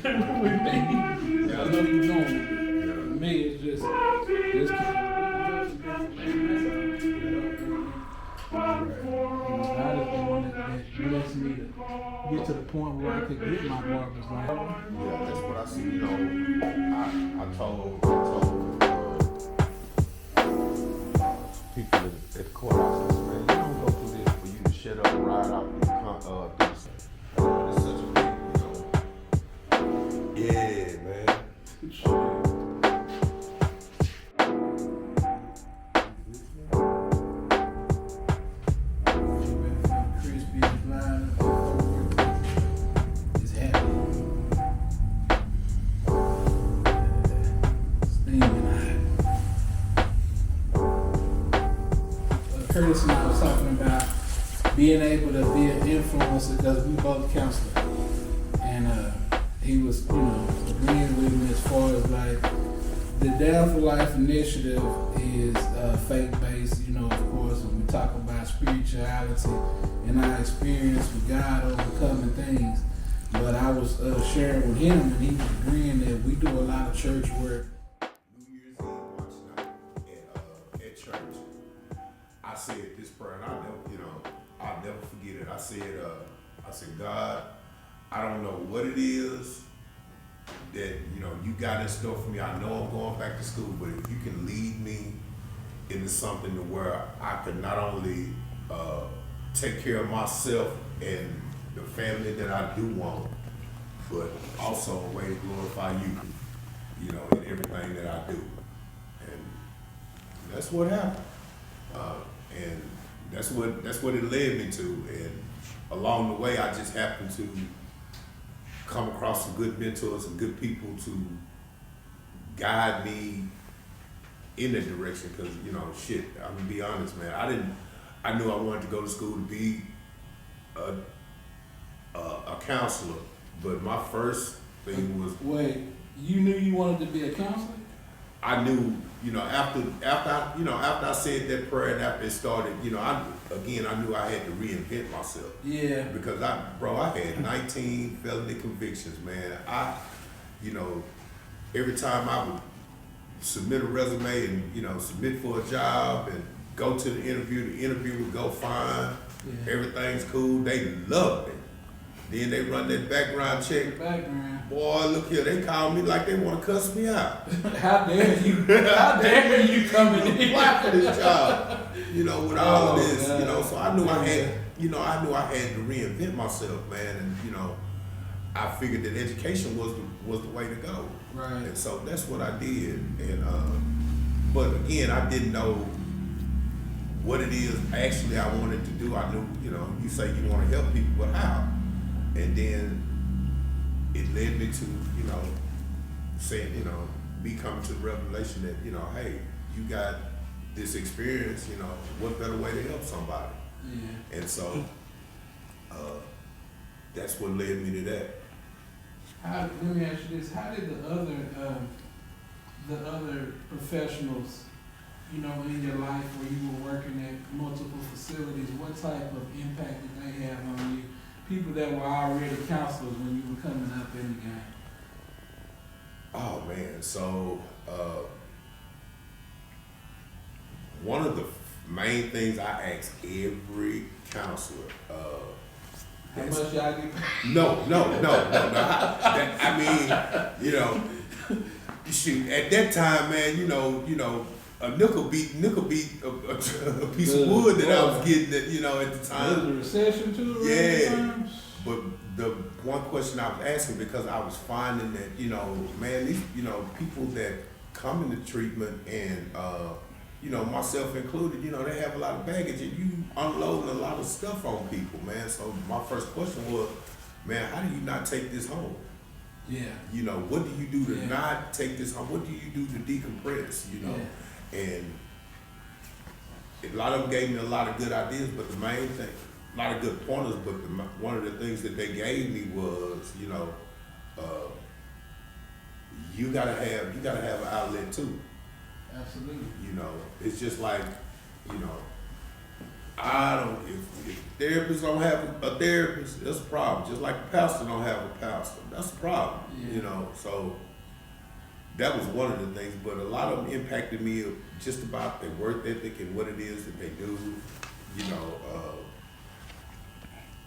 with me. I know you know with me, it's just God is the one that blessed me to get to the point where I could get my barber's license. Yeah, that's what I see. You know, I told people at the courthouse, man, you don't go through this for you to shut up and ride out and do this. It's such a big, yeah, man. Curtis and I was talking about being able to be an influencer because we both counselors. And he was, agreeing with me as far as like the Down for Life initiative is faith-based, of course, when we talk about spirituality and our experience with God overcoming things. But I was sharing with him and he was agreeing that we do a lot of church work. I said this prayer, and I'll never forget it. I said, God, I don't know what it is that, you got in store for me. I know I'm going back to school, but if you can lead me into something to where I can not only take care of myself and the family that I do want, but also a way to glorify you, in everything that I do. And that's what happened. And that's what it led me to. And along the way, I just happened to come across some good mentors and good people to guide me in that direction. Because I'm gonna be honest, man. I knew I wanted to go to school to be a counselor, but my first thing was. Wait, you knew you wanted to be a counselor? I knew, after I said that prayer and after it started, I knew I had to reinvent myself. Yeah. Because I had 19 felony convictions, man. Every time I would submit a resume and, submit for a job and go to the interview would go fine. Yeah. Everything's cool. They loved it. Then they run that background check. Boy, look here, they call me like they want to cuss me out. How dare you? How dare you coming in? Apply for this job, with all of this, so I knew I had to reinvent myself, man, and I figured that education was the way to go. Right. And so that's what I did. And but again, I didn't know what it is actually I wanted to do. I knew, you say you want to help people, but how? And then it led me to, saying, me coming to the revelation that, hey, you got this experience, what better way to help somebody? Yeah. And so that's what led me to that. Let me ask you this: how did the other professionals, in your life where you were working at multiple facilities, what type of impact did they have on you? People that were already counselors when you were coming up in the game. Oh man, so one of the main things I ask every counselor. How much y'all get paid? No. Shoot. At that time, man, a nickel beat a piece of wood that I was getting at the time. Was the recession too? Yeah. But the one question I was asking, because I was finding that, man, these, people that come into treatment and, myself included, they have a lot of baggage and you unloading a lot of stuff on people, man. So my first question was, man, how do you not take this home? Yeah. What do you do to not take this home? What do you do to decompress, Yeah. And a lot of them gave me a lot of good ideas, but the main thing, a lot of good pointers, but one of the things that they gave me was, you gotta have an outlet too. Absolutely. It's just like, I don't. If therapists don't have a therapist, that's a problem. Just like a pastor don't have a pastor, that's a problem. Yeah. You know, so that was one of the things. But a lot of them impacted me just about their work ethic and what it is that they do. You know,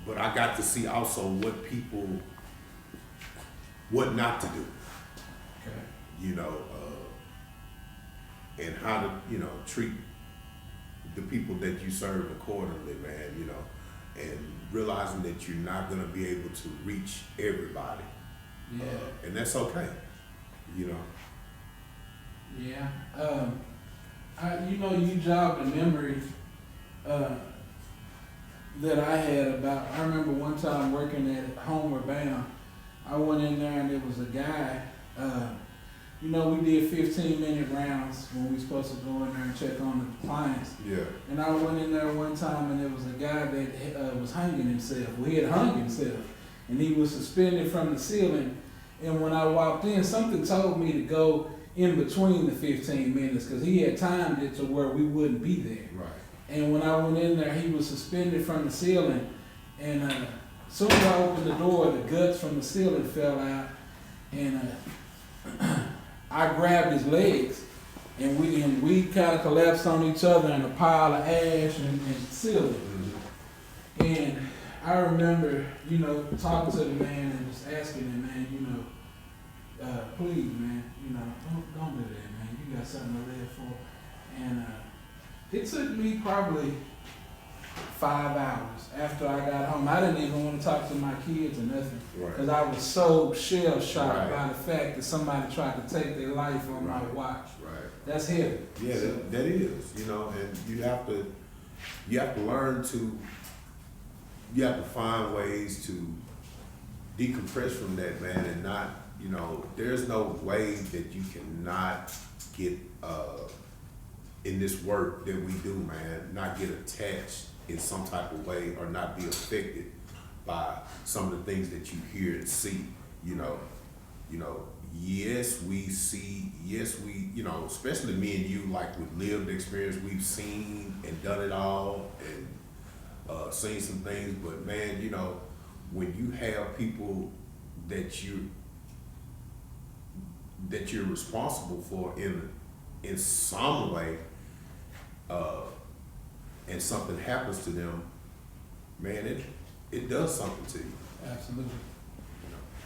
but I got to see also what not to do. Okay. You know, and how to, you know, treat the people that you serve accordingly, man, you know, and realizing that you're not going to be able to reach everybody. Yeah. And that's okay, you know. Yeah. You know, you jogged a memory that I had about, I remember one time working at Homeward Bound, I went in there and there was a guy, you know, we did 15-minute rounds when we supposed to go in there and check on the clients. Yeah. And I went in there one time and there was a guy that was hanging himself. Well, he had hung himself and he was suspended from the ceiling. And when I walked in, something told me to go in between the 15 minutes because he had timed it to where we wouldn't be there. Right. And when I went in there, he was suspended from the ceiling. And as soon as I opened the door, the guts from the ceiling fell out. And I grabbed his legs, and we kind of collapsed on each other in a pile of ash and ceiling. Mm-hmm. And I remember, you know, talking to the man and just asking him, man, you know, please, man, you know, don't do that, man. You got something to live for. And it took me probably 5 hours after I got home. I didn't even want to talk to my kids or nothing. Right. Because I was so shell-shocked Right. by the fact that somebody tried to take their life on my Right. watch. Right. That's heavy. Yeah, that is, you know, and you have to learn to, you have to find ways to decompress from that, man, and not, you know, there's no way that you cannot get, in this work that we do, man, not get attached in some type of way or not be affected by some of the things that you hear and see, you know, yes, we see, you know, especially me and you, like with lived experience, we've seen and done it all and seen some things, but man, you know, when you have people that you're responsible for in some way, and something happens to them, man, it does something to you. Absolutely.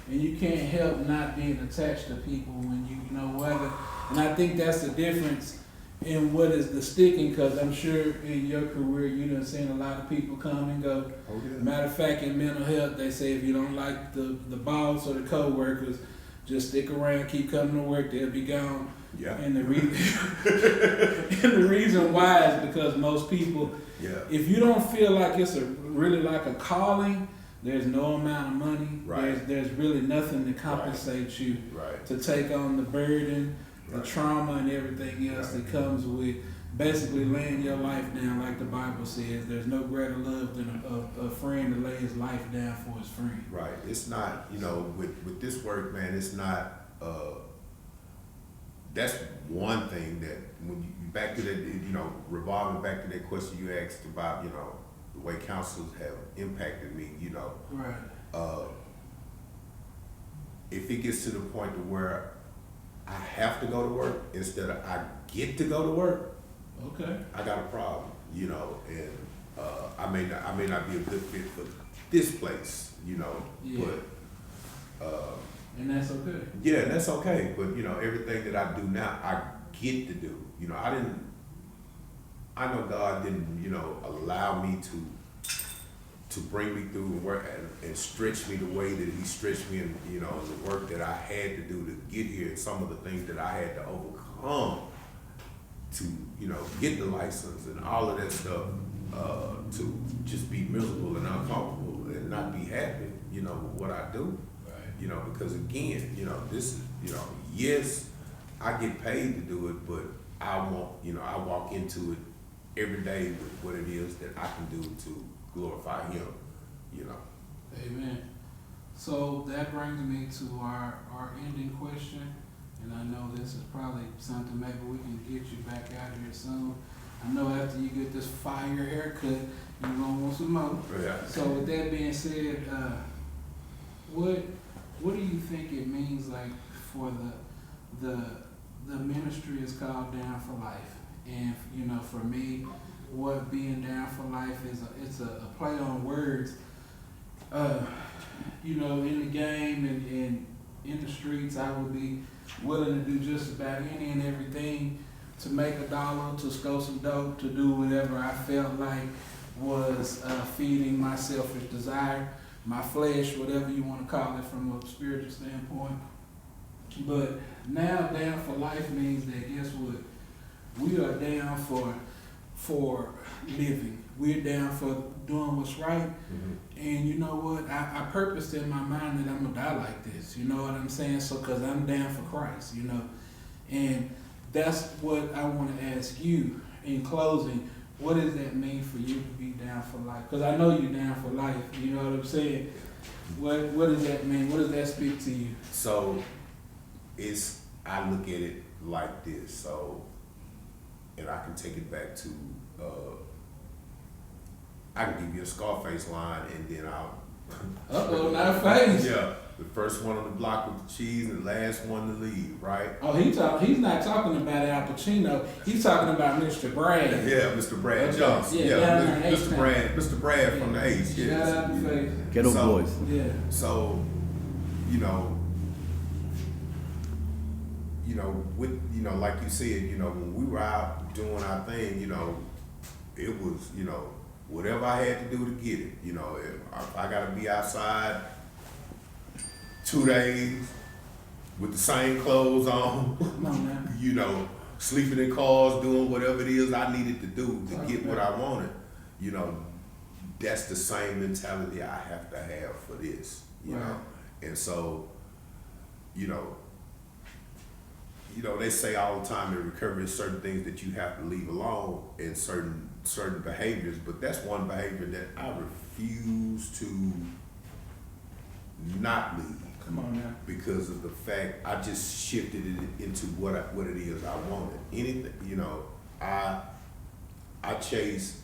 And you can't help not being attached to people when you know whether, and I think that's the difference in what is the sticking, because I'm sure in your career you done seen a lot of people come and go. Oh, yeah. Matter of fact, in mental health, they say if you don't like the boss or the co-workers, just stick around, keep coming to work, they'll be gone. Yeah. And the reason why is because most people, Yeah. if you don't feel like it's really like a calling, there's no amount of money. Right. There's really nothing to compensate you Right. to take on the burden, the Right. trauma, and everything else Right. that comes with basically laying your life down, like the Bible says. There's no greater love than a friend to lay his life down for his friend. Right. It's not, you know, with this work, man, it's not, that's one thing that when you back to that, you know, revolving back to that question you asked about, you know, the way counselors have impacted me, you know. Right. If it gets to the point to where I have to go to work instead of I get to go to work, Okay. I got a problem, you know, and I may not be a good fit for this place, you know, Yeah. but And that's okay. yeah, and that's okay. But you know, everything that I do now, I get to do. You know, I know God didn't, you know, allow me to bring me through and work and stretch me the way that He stretched me, and you know, the work that I had to do to get here, and some of the things that I had to overcome to, you know, get the license and all of that stuff, to just be miserable and uncomfortable and not be happy, you know, with what I do. Right. You know, because again, you know, this is, you know, yes, I get paid to do it, but I walk into it every day with what it is that I can do to glorify Him, you know. Amen. So that brings me to our ending question, and I know this is probably something maybe we can get you back out here soon. I know after you get this fire haircut, you're gonna want some more. Yeah. So with that being said, what do you think it means like for the ministry is called Down for Life? And you know, for me, what being down for life is it's a play on words. You know, in the game and in the streets, I would be willing to do just about any and everything to make $1, to score some dope, to do whatever I felt like was feeding my selfish desire, my flesh, whatever you want to call it from a spiritual standpoint. But now down for life means that guess what? We are down for living. We're down for doing what's right. And you know what? I purposed in my mind that I'm gonna die like this. You know what I'm saying? So, cause I'm down for Christ, you know. And that's what I want to ask you in closing. What does that mean for you to be down for life? Because I know you're down for life. You know what I'm saying? What does that mean? What does that speak to you? So, I look at it like this. So, and I can take it back to, I can give you a Scarface line, and then I'll. Not face. Yeah, the first one on the block with the cheese, and the last one to leave, right? Oh, he's not talking about Al Pacino. He's talking about Mr. Brad. Yeah, Mr. Brad Okay. Johnson. Yeah, Mr. Brad from the H. Yes. Shout out to Face. Ghetto Boys. Yeah. So, you know, like you said, you know, when we were out doing our thing, you know, it was, you know, whatever I had to do to get it. You know, if I got to be outside 2 days with the same clothes on, Come on, man. you know, sleeping in cars, doing whatever it is I needed to do to get what I wanted, you know, that's the same mentality I have to have for this, you know. And so, you know, they say all the time in recovery, certain things that you have to leave alone and certain behaviors, but that's one behavior that I refuse to not leave. Come on now. Because of the fact I just shifted it into what it is I wanted. Anything, you know, I chase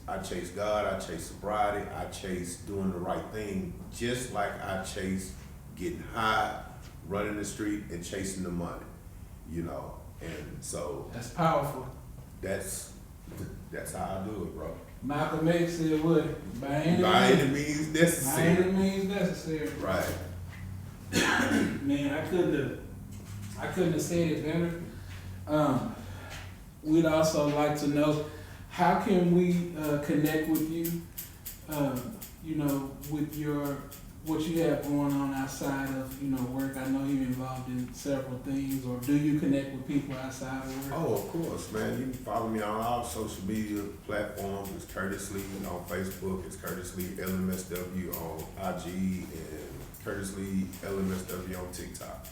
God, I chase sobriety, I chase doing the right thing, just like I chase getting high, running the street, and chasing the money. You know, and so That's powerful. that's how I do it, bro. Malcolm X said what? By any means necessary. By any means necessary. Right. Man, I couldn't have said it better. We'd also like to know, how can we connect with you, you know, with what you have going on outside of, you know, work? I know you're involved in several things, or do you connect with people outside of work? Oh, of course, man. You can follow me on all social media platforms. It's Curtis Lee on Facebook. It's Curtis Lee LMSW on IG, and Curtis Lee LMSW on TikTok.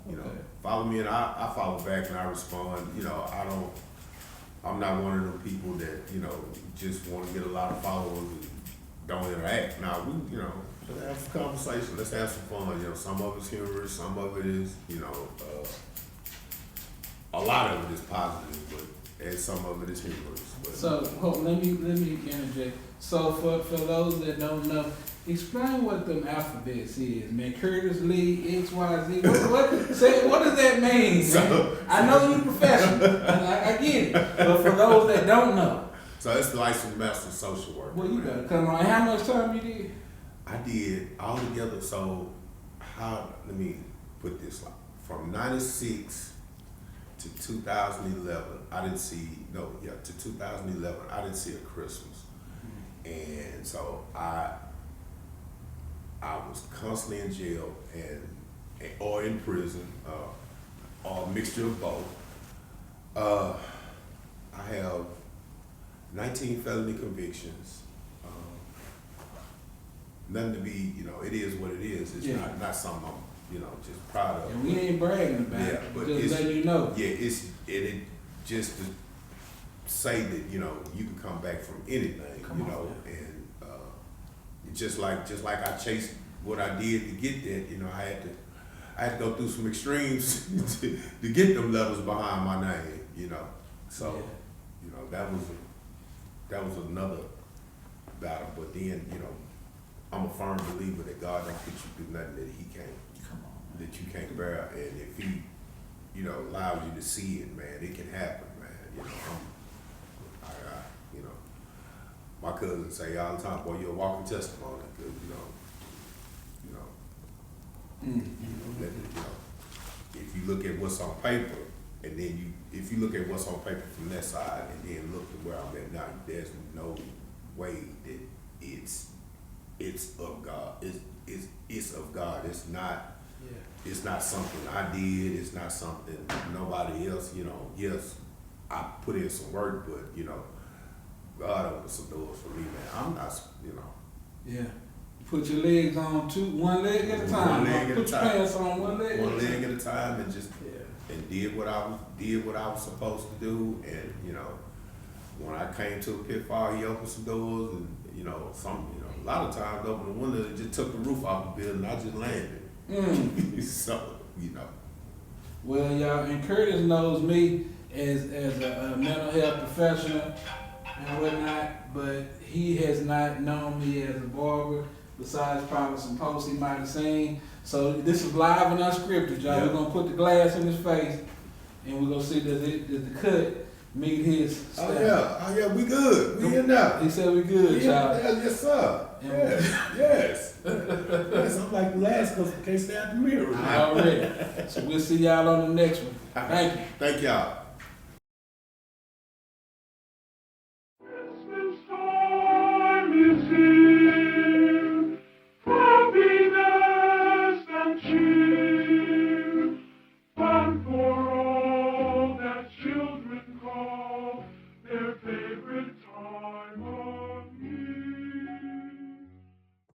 You know, follow me and I follow back and I respond. You know, I'm not one of them people that, you know, just want to get a lot of followers and don't interact. Now, let's have some conversation. Let's have some fun. You know, some of it's humorous, some of it is, you know, a lot of it is positive, and some of it is humorous. But. So, let me interject. So, for those that don't know, explain what them alphabets is, man. Curtis Lee, XYZ. What does that mean, man? I know you professional. I get it. But for those that don't know. So it's the licensed master social worker. Well, you gotta come on. How much time you did? I did all together. So let me put this like from 96 to 2011. To 2011, I didn't see a Christmas. And so I was constantly in jail or in prison, or a mixture of both. I have 19 felony convictions. Nothing to be, you know, it is what it is. It's not something I'm, you know, just proud of. And we ain't bragging about it. But just letting you know. Yeah, it just to say that, you know, you can come back from anything, and just like I chased what I did to get that, you know, I had to go through some extremes to get them letters behind my name, you know. So, you know, that was that was another battle. But then, you know, I'm a firm believer that God don't put you through nothing that He can't. Come on, man. That you can't bear. And if He, you know, allows you to see it, man, it can happen, man. You know, you know, my cousins say all the time, boy, you're a walking testimony, because if you look at what's on paper, and then if you look at what's on paper from that side, and then look at where I'm at now, there's no way that it's of God. It's of God. It's not. Yeah. It's not something I did. It's not something nobody else. You know, yes, I put in some work, but you know, God opened some doors for me, man. I'm not, you know. Yeah. Put your legs on one leg at a time. One leg at a Put time. your pants on one leg. One leg at a time, and just Yeah. and did what I was supposed to do. And you know, when I came to a pitfall, He opened some doors, and you know, a lot of times opened the window and just took the roof off the building. I just landed. So you know. Well, y'all, and Curtis knows me as a mental health professional and whatnot, but he has not known me as a barber, besides probably some posts he might have seen. So this is live and unscripted, y'all. Yeah. We're gonna put the glass in his face, and we're gonna see does the cut meet his standard. Oh yeah, we good. We in there. He said we good, y'all. Yes, sir. Yes. Yes, I'm like the last because I can't stay out the mirror. Already. So we'll see y'all on the next one. Thank you. Thank y'all.